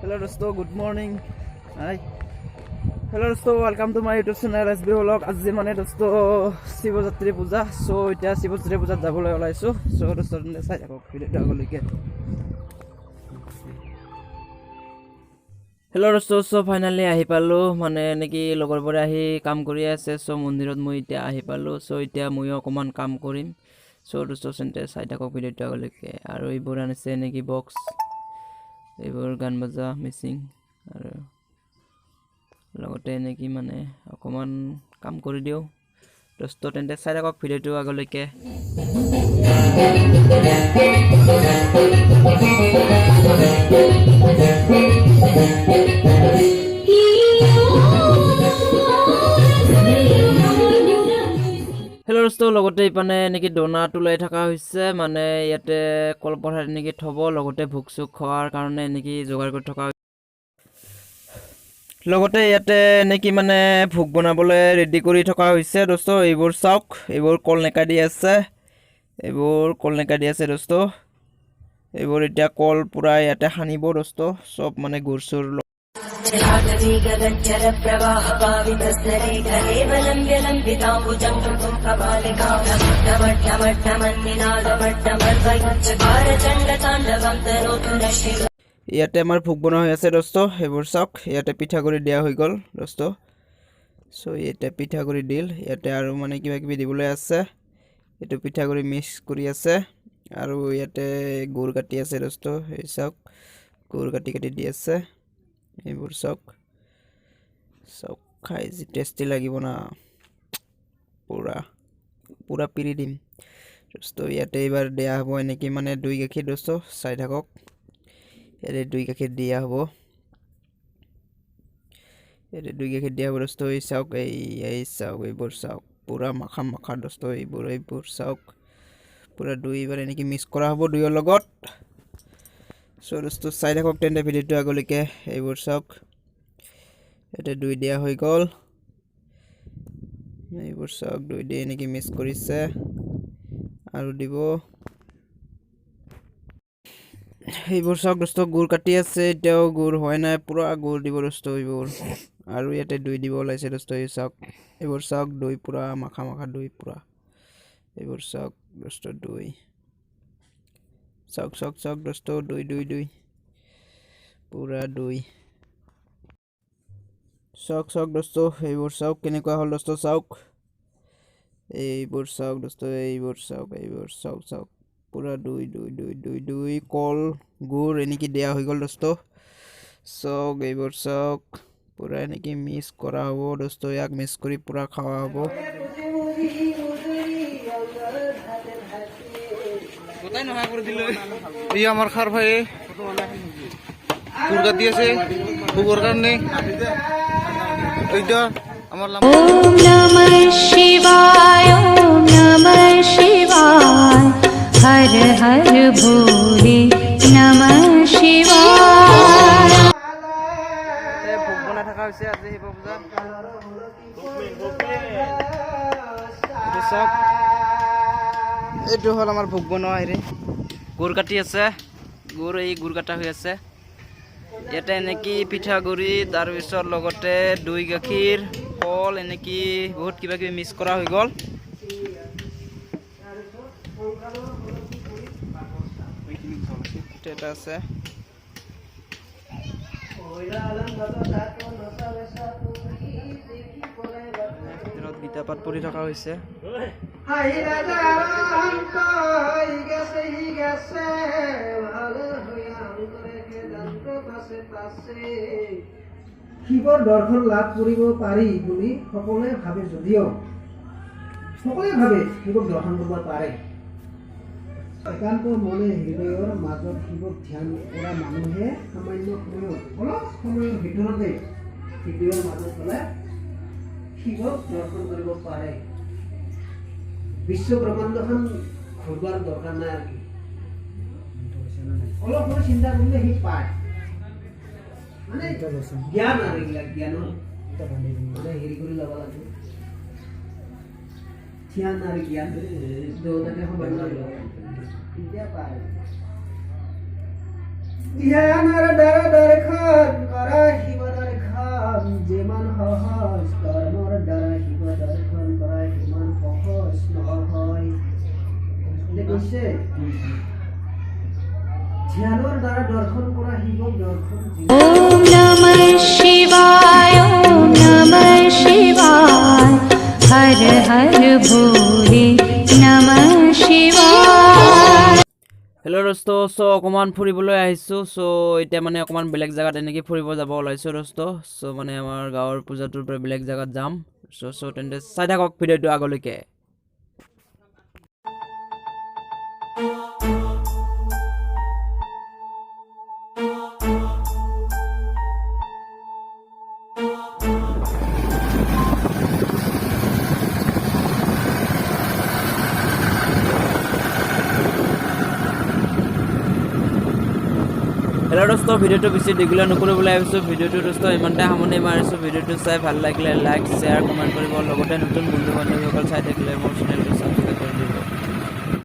Hello dosto, good morning. Hi. Hello dosto, welcome to my YouTube channel SB Vlog. আজি মানে dosto Shivratri পূজা, so এতিয়া Shivratri পূজাত যাবলৈ ওলাইছো। So dosto চাই থাকক ভিডিওটো আগলৈকে। Hello dosto, so finally আহি পালো, মানে নেকি লগৰবোৰে আহি কাম কৰি আছে, so মন্দিৰত মই এতিয়া আহি পালো, so এতিয়া মই অকমান কাম কৰিম। So dosto চাই থাকক ভিডিওটো আগলৈকে। আৰু এইবোৰ আনিছে নেকি বক্স, এইবোৰ গান বাজা মিচিং, আৰু লগতে নেকি মানে অকমান কাম কৰি দিও দোস্ত। তেন্তে চাই থাকক ভিডিওটো আগলৈকে। হেল্ল' দোস্ত, লগতে ইপানে নেকি ডোনা তুলাই থকা হৈছে, মানে ইয়াতে কলপথাৰ নেকি থব, লগতে ভোগ চুক খোৱাৰ কাৰণে নেকি যোগাৰ কৰি থকা। লগতে ইয়াতে নেকি মানে ভোগ বনাবলৈ ৰেডি কৰি থকা হৈছে দোস্ত। এইবোৰ চাওক, এইবোৰ কল নেকা দি আছে, এইবোৰ কল নেকা দি আছে দোস্ত। এইবোৰ এতিয়া কল পুৰা ইয়াতে সানিব দোস্ত, চব মানে গুৰ চুৰ। ইয়াতে আমাৰ ভোগ বনোৱা হৈ আছে দোস্ত, এইবোৰ চাওক। ইয়াতে পিঠাগুড়ি দিয়া হৈ গ'ল দোস্ত, চ' ইয়াতে পিঠাগুড়ি দিল। ইয়াতে আৰু মানে কিবা কিবি দিবলৈ আছে, এইটো পিঠাগুড়ি মিক্স কৰি আছে। আৰু ইয়াতে গুৰ কাটি আছে দোস্ত, এই চাওক গুৰ কাটি কাটি দি আছে। এইবোৰ চাওক, চাওক খাই যি টেষ্টি লাগিব না, পুৰা পুৰা পিৰি দিম দোস্ত। ইয়াতে এইবাৰ দিয়া হ'ব এনেকৈ মানে দৈ গাখীৰ দোস্ত, চাই থাকক। ইয়াতে দৈ গাখীৰ দিয়া হ'ব, ইয়াতে দৈ গাখীৰ দিয়া হ'ব দোস্ত। এই চাওক, এই চাওক, এইবোৰ চাওক পুৰা মাখা মাখা দোস্ত। এইবোৰ চাওক পুৰা দৈ এইবাৰ এনেকৈ মিক্স কৰা হ'ব দৈৰ লগত। চ' দোস্ত চাই থাকক তেন্তে ভিডিঅ'টো আগলৈকে। এইবোৰ চাওক, ইয়াতে দৈ দিয়া হৈ গ'ল, এইবোৰ চাওক দৈ দিয়ে এনেকৈ মিক্স কৰিছে আৰু দিব। এইবোৰ চাওক দোস্ত, গুৰ কাটি আছে, এতিয়াও গুৰ হোৱা নাই, পুৰা গুৰ দিব দোস্ত এইবোৰ। আৰু ইয়াতে দৈ দিব ওলাইছে দোস্ত, এই চাওক। এইবোৰ চাওক দৈ পুৰা মাখা মাখা দৈ পুৰা। এইবোৰ চাওক দোস্ত দৈ, চাওক চাওক চাওক দোস্ত, দৈ দৈ দৈ পুৰা দৈ। চাওক চাওক দোস্ত, এইবোৰ চাওক কেনেকুৱা হ'ল দোস্ত, চাওক এইবোৰ চাওক দোস্ত, এইবোৰ চাওক, এইবোৰ চাওক চাওক পুৰা দৈ দৈ দৈ দৈ দৈ কল গুৰ এনেকৈ দিয়া হৈ গ'ল দোস্ত। চাওক এইবোৰ চাওক পুৰা এনেকৈ মিক্স কৰা হ'ব দোস্ত, ইয়াক মিক্স কৰি পুৰা খোৱা হ'ব। এই আমার খার ভাই গুড় কাটি আছে ভোগর কারণে এইটা আমার ওম নমঃ শিবায়, ওম নমঃ শিবায়, হর হর ভোলে নমঃ শিবায়। ভোগ বনাই থকা হৈছে আজি শিৱ পূজাত। এইটো হ'ল আমাৰ ভোগ বনোৱা হেৰি, গুৰ কাটি আছে, গুৰ এই গুৰ কাটা হৈ আছে। ইয়াতে এনেকৈ পিঠাগুড়ি, তাৰপিছত লগতে দৈ গাখীৰ, কল এনেকৈ বহুত কিবা কিবি মিক্স কৰা হৈ গ'ল। এটা আছে ভিতৰত গীতা পাঠ পঢ়ি থকা হৈছে। শিৱৰ দৰ্শন লাভ কৰিব পাৰি বুলি সকলোৱে ভাবে, যদিও সকলোৱে ভাবে শিৱক দৰ্শন কৰিব পাৰে। একান্ত মনে হৃদয়ৰ মাজত শিৱক ধ্যান কৰা মানুহে সামান্য সময়ত, অলপ সময়ৰ ভিতৰতে হৃদয়ৰ মাজত হ'লে শিৱক দৰ্শন কৰিব পাৰে। বিশ্ব ব্ৰহ্মাণ্ডখন ঘূৰবাৰ দৰকাৰ নাই আৰু কি, অলপ সময় চিন্তা কৰিলে সি পায়। মানে জ্ঞান আৰু এইবিলাক জ্ঞানৰ মানে হেৰি কৰি ল'ব লাগে, ধ্যান আৰু জ্ঞান দুয়োটাকে সময় লৈ ল'ব লাগে, তেতিয়া পায়। ধ্যানৰ দ্বাৰা দৰ্শন কৰা শিৱ দৰ্শন যিমান সহজ কৰ্মৰ দ্বাৰা শিৱ দৰ্শন কৰা সিমান সহজ নহয় কৈছে ধ্যানৰ দ্বাৰা দৰ্শন কৰা শিৱক দৰ্শন ॐ नमः शिवाय ॐ नमः शिवाय हर हर भोले नमः शिवाय হেল্ল' দোস্ত চ' অকণমান ফুৰিবলৈ আহিছোঁ চ' এতিয়া মানে অকণমান বেলেগ জেগাত এনেকৈ ফুৰিব যাব ওলাইছোঁ দোস্ত চ' মানে আমাৰ গাঁৱৰ পূজাটোৰ পৰা বেলেগ জেগাত যাম চ' তেন্তে চাই থাকক ভিডিঅ'টো আগলৈকে হেল্ল' দোস্ত ভিডিঅ'টো বেছি দীঘলীয়া নকৰিবলৈ ভাবিছোঁ ভিডিঅ'টো দোস্ত ইমানতে সামৰণি মাৰিছোঁ ভিডিঅ'টো চাই ভাল লাগিলে লাইক শ্বেয়াৰ কমেণ্ট কৰিব লগতে নতুন বন্ধু বান্ধৱীসকল চাই থাকিলে মোৰ চেনেলটো